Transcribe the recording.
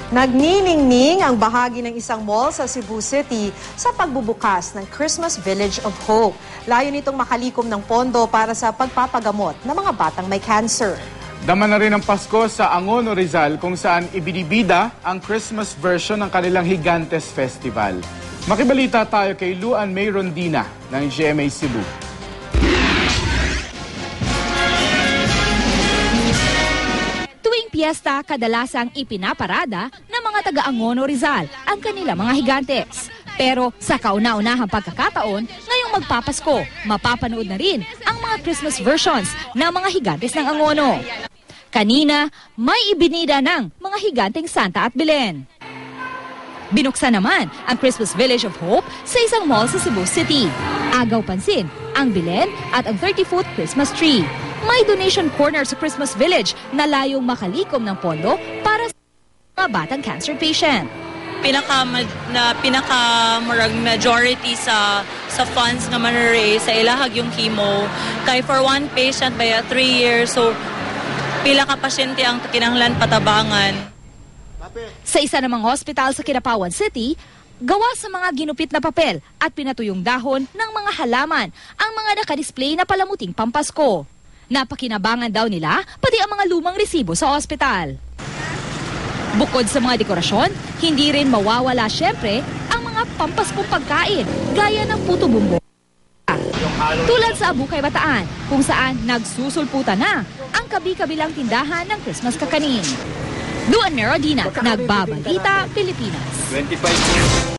Nagniningning ang bahagi ng isang mall sa Cebu City sa pagbubukas ng Christmas Village of Hope. Layo nitong makalikom ng pondo para sa pagpapagamot ng mga batang may cancer. Dama na rin ang Pasko sa Angono, Rizal kung saan ibinibida ang Christmas version ng kanilang Gigantes Festival. Makibalita tayo kay Luan May Rondina ng GMA Cebu. Piyesta kadalasang ipinaparada ng mga taga-Angono Rizal ang kanilang mga higantes. Pero sa kauna-unahang pagkakataon, ngayong magpapasko, mapapanood na rin ang mga Christmas versions ng mga higantes ng Angono. Kanina, may ibinida ng mga higanteng Santa at Belen. Binuksan naman ang Christmas Village of Hope sa isang mall sa Cebu City. Agaw pansin ang Belen at ang 30-foot Christmas tree. May donation corner sa Christmas Village na layong makalikom ng pondo para sa mga batang cancer patient. Pinaka majority sa funds nga manaraise sa ilahag yung chemo. Kay for one patient by 3 years, so pila ka pasyente ang kinahanglan patabangan. Sa isa namang hospital sa Kinapawan City, gawa sa mga ginupit na papel at pinatuyong dahon ng mga halaman ang mga nakadisplay na palamuting pampasko. Napakinabangan daw nila pati ang mga lumang resibo sa ospital. Bukod sa mga dekorasyon, hindi rin mawawala syempre ang mga pampaskong pagkain gaya ng puto bumbo. Tulad sa Abukay, Bataan, kung saan nagsusulputan na ang kabi-kabilang tindahan ng Christmas kakanin. Luan May Rondina, Nagbabalita, Pilipinas. 25